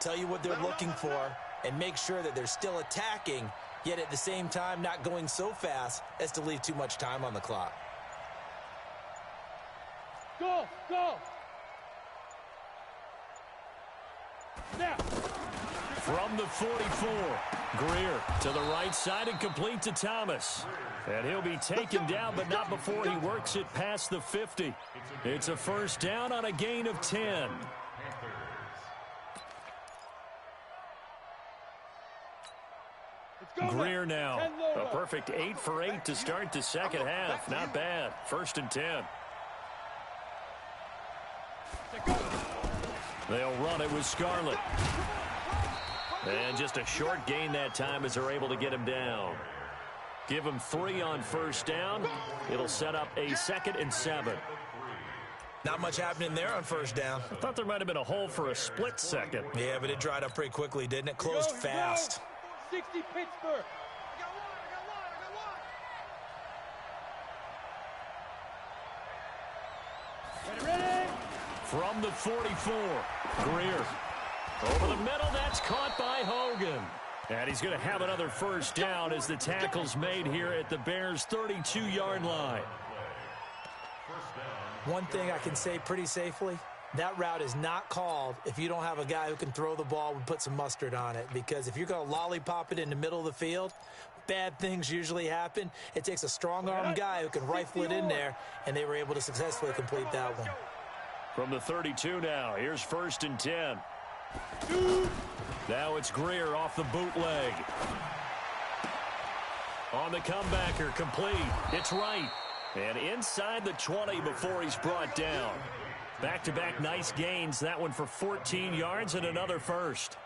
tell you what they're looking for, and make sure that they're still attacking, yet at the same time not going so fast as to leave too much time on the clock. Go. Now. From the 44, Greer to the right side and complete to Thomas. And he'll be taken down, but not before he works it past the 50. It's a first down on a gain of 10. Greer now. A perfect 8 for 8 to start the second half. Not bad. First and 10. They'll run it with Scarlett. And just a short gain that time as they're able to get him down. Give him 3 on first down. It'll set up a 2nd and 7. Not much happening there on first down. I thought there might have been a hole for a split second. Yeah, but it dried up pretty quickly, didn't it? Closed fast. 60 Pittsburgh. Ready? From the 44, Greer. Over the middle, that's caught by Hogan. And he's going to have another first down as the tackle's made here at the Bears' 32-yard line. One thing I can say pretty safely, that route is not called if you don't have a guy who can throw the ball and put some mustard on it. Because if you're going to lollipop it in the middle of the field, bad things usually happen. It takes a strong-armed guy who can rifle it in there, and they were able to successfully complete that one. From the 32 now, here's first and 10. Now it's Greer off the bootleg. On the comebacker, complete. It's right. And inside the 20 before he's brought down. Back-to-back nice gains. That one for 14 yards and another first.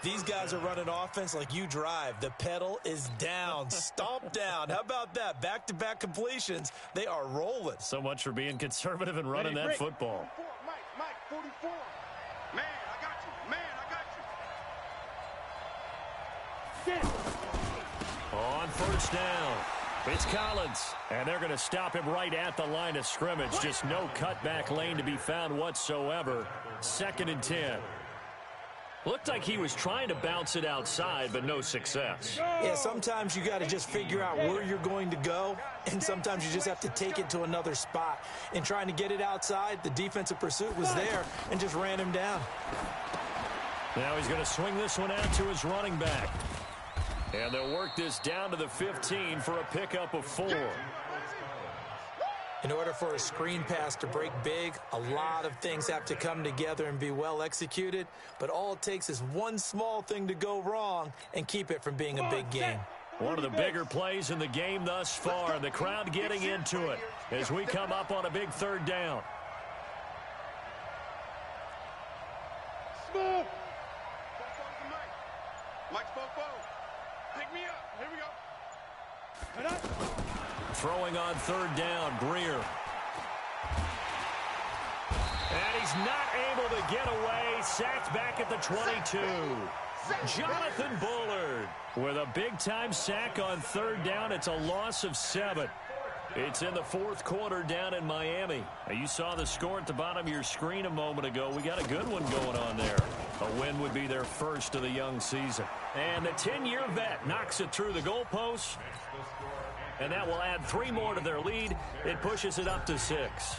These guys are running offense like you drive. The pedal is down. Stomp down. How about that? Back-to-back completions. They are rolling. So much for being conservative and running that football. Mike, 44. Man, I got you. On first down, it's Collins. And they're going to stop him right at the line of scrimmage. Just no cutback lane to be found whatsoever. 2nd and 10. Looked like he was trying to bounce it outside, but no success. Yeah, sometimes you got to just figure out where you're going to go, and sometimes you just have to take it to another spot. In trying to get it outside, the defensive pursuit was there and just ran him down. Now he's going to swing this one out to his running back. And they'll work this down to the 15 for a pickup of 4. In order for a screen pass to break big, a lot of things have to come together and be well executed, but all it takes is one small thing to go wrong and keep it from being a big game. One of the bigger plays in the game thus far, and the crowd getting into it as we come up on a big third down. Smooth. Mike's fofo. Pick me up. Here we go. Throwing on third down, Greer. And he's not able to get away. Sacked back at the 22. Jonathan Bullard with a big-time sack on third down. It's a loss of 7. It's in the fourth quarter down in Miami. Now, you saw the score at the bottom of your screen a moment ago. We got a good one going on there. A win would be their first of the young season. And the 10-year vet knocks it through the goalpost. And that will add 3 more to their lead. It pushes it up to 6.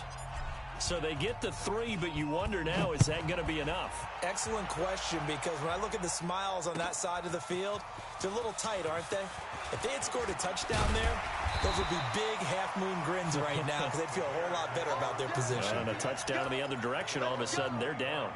So they get the 3, but you wonder now, is that going to be enough? Excellent question, because when I look at the smiles on that side of the field, they're a little tight, aren't they? If they had scored a touchdown there, those would be big half-moon grins right now because they'd feel a whole lot better about their position. And a touchdown in the other direction, all of a sudden they're down.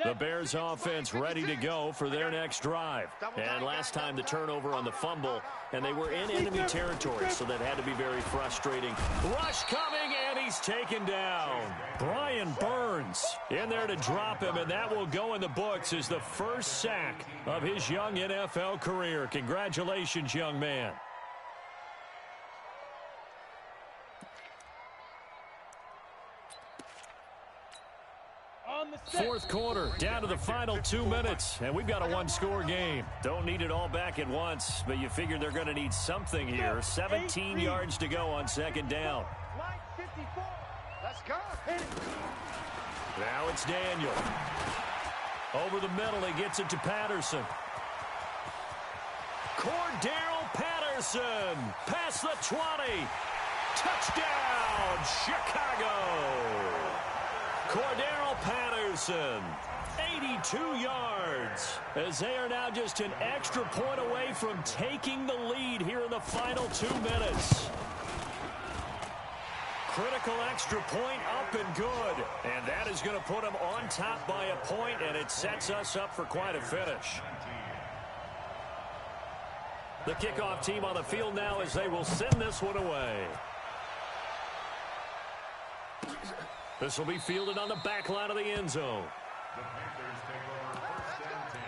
The Bears offense ready to go for their next drive. And last time the turnover on the fumble, and they were in enemy territory, so that had to be very frustrating. Rush coming, and he's taken down. Brian Burns in there to drop him, and that will go in the books as the first sack of his young NFL career. Congratulations, young man. Fourth quarter, down to the final 2 minutes, and we've got a one-score game. Don't need it all back at once, but you figure they're going to need something here. 17 yards to go on second down. Let's go. Now it's Daniel. Over the middle, he gets it to Patterson. Cordarrelle Patterson, past the 20. Touchdown, Chicago. Cordarrelle Patterson, 82 yards, as they are now just an extra point away from taking the lead here in the final 2 minutes. Critical extra point up and good, and that is going to put them on top by a point, and it sets us up for quite a finish. The kickoff team on the field now as they will send this one away. This will be fielded on the back line of the end zone. The Panthers take over first and 10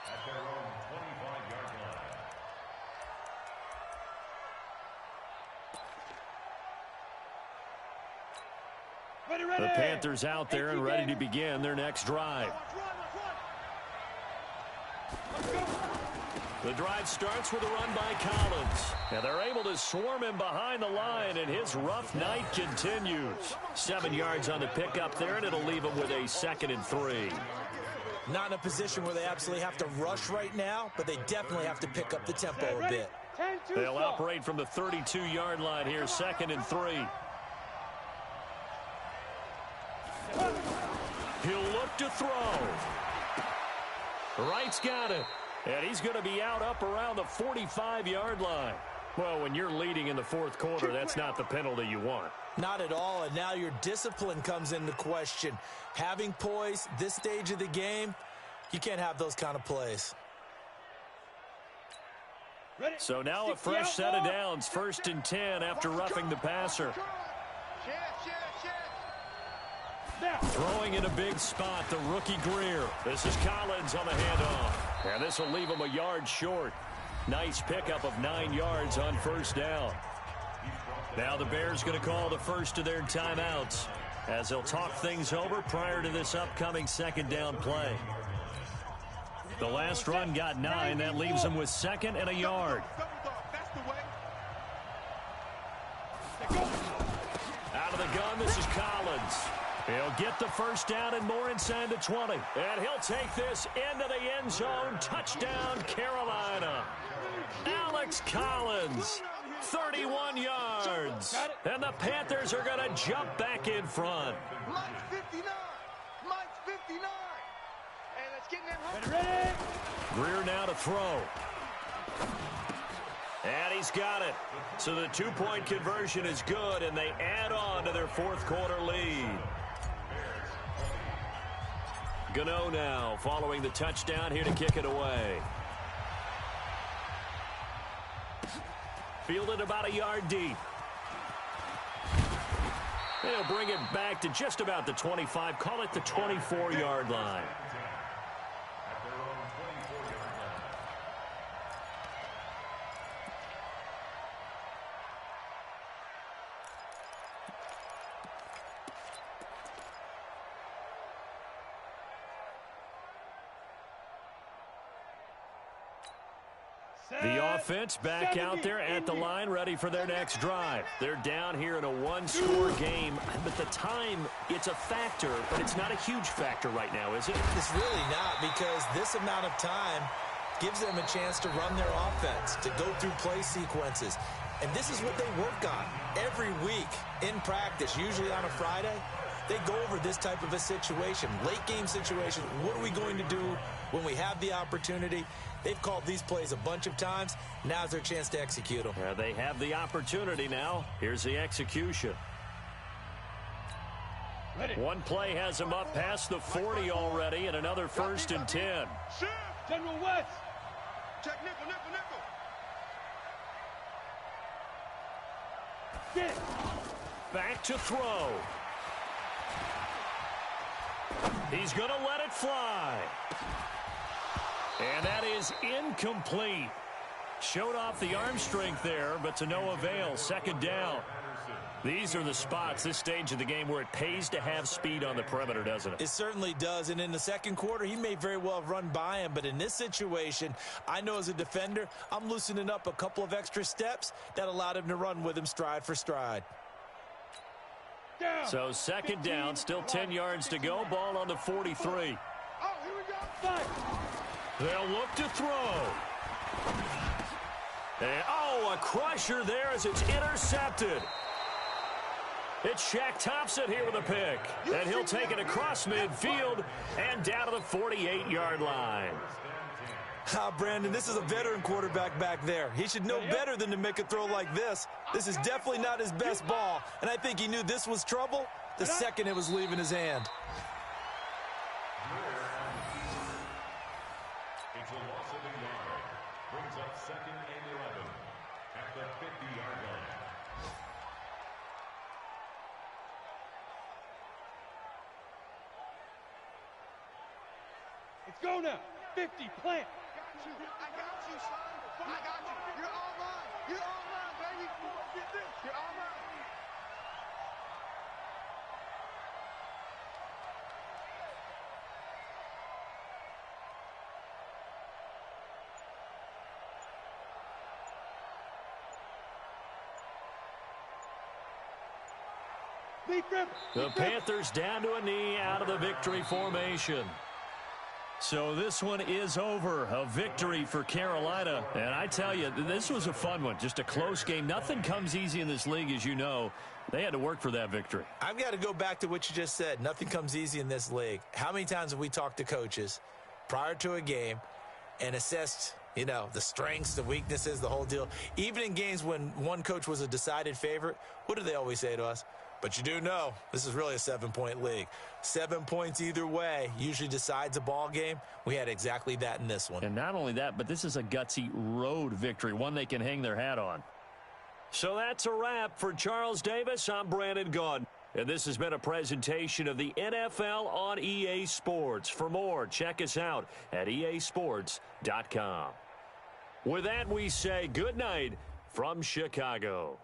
at their own 25-yard line. The Panthers out there and ready to begin their next drive. The drive starts with a run by Collins. And they're able to swarm him behind the line, and his rough night continues. 7 yards on the pickup there, and it'll leave him with a 2nd and 3. Not in a position where they absolutely have to rush right now, but they definitely have to pick up the tempo a bit. They'll operate from the 32-yard line here, 2nd and 3. He'll look to throw. Wright's got it. And he's going to be out up around the 45-yard line. Well, when you're leading in the fourth quarter, that's not the penalty you want. Not at all, and now your discipline comes into question. Having poise this stage of the game, you can't have those kind of plays. So now a fresh set of downs, 1st and 10 after roughing the passer. Throwing in a big spot, the rookie Greer. This is Collins on the handoff. And this will leave him a yard short. Nice pickup of 9 yards on first down. Now the Bears going to call the first of their timeouts as they'll talk things over prior to this upcoming second down play. The last run got 9. That leaves them with 2nd and a yard. Out of the gun, this is Collins. He'll get the first down and more inside the 20. And he'll take this into the end zone. Touchdown, Carolina. Alex Collins, 31 yards. And the Panthers are going to jump back in front. Mike's 59. Mike's 59. And Let's get in there. Ready. Greer now to throw. And he's got it. So the two-point conversion is good, and they add on to their fourth-quarter lead. Gano now following the touchdown here to kick it away. Fielded about a yard deep. They'll bring it back to just about the 25. Call it the 24-yard line. The offense back out there at the line, ready for their next drive. They're down here in a one-score game, but the time, it's a factor, but it's not a huge factor right now, is it? It's really not, because this amount of time gives them a chance to run their offense, to go through play sequences. And this is what they work on every week in practice, usually on a Friday. They go over this type of a situation, late-game situation. What are we going to do when we have the opportunity? They've called these plays a bunch of times. Now's their chance to execute them. They have the opportunity now. Here's the execution. Ready. One play has them up past the 40 already, and another 1st and 10. General West. Check nickel, nickel, nickel. Get it. Back to throw. He's going to let it fly. And that is incomplete. Showed off the arm strength there, but to no avail. Second down. These are the spots, this stage of the game, where it pays to have speed on the perimeter, doesn't it? It certainly does. And in the second quarter, he may very well have run by him. But in this situation, I know as a defender, I'm loosening up a couple of extra steps that allowed him to run with him stride for stride. Down. So second down, still 10 yards to go. Ball on the 43. Oh, here we go. Fight. They'll look to throw. And, oh, a crusher there as it's intercepted. It's Shaq Thompson here with a pick. And he'll take it across midfield and down to the 48-yard line. Brandon, this is a veteran quarterback back there. He should know better than to make a throw like this. This is definitely not his best ball, and I think he knew this was trouble the second it was leaving his hand. It's a loss of a yard. Brings up 2nd and 11 at the 50-yard line. Let's go now. 50, plant. I got you, son. I got you. You're all mine. You're all mine, baby. You're all mine. The Panthers down to a knee out of the victory formation. So this one is over. A victory for Carolina. And I tell you, this was a fun one. Just a close game. Nothing comes easy in this league, as you know. They had to work for that victory. I've got to go back to what you just said. Nothing comes easy in this league. How many times have we talked to coaches prior to a game and assessed, you know, the strengths, the weaknesses, the whole deal? Even in games when one coach was a decided favorite, what do they always say to us? But you do know this is really a 7-point league. 7 points either way usually decides a ball game. We had exactly that in this one. And not only that, but this is a gutsy road victory, one they can hang their hat on. So that's a wrap for Charles Davis. I'm Brandon Gaudin. And this has been a presentation of the NFL on EA Sports. For more, check us out at easports.com. With that, we say good night from Chicago.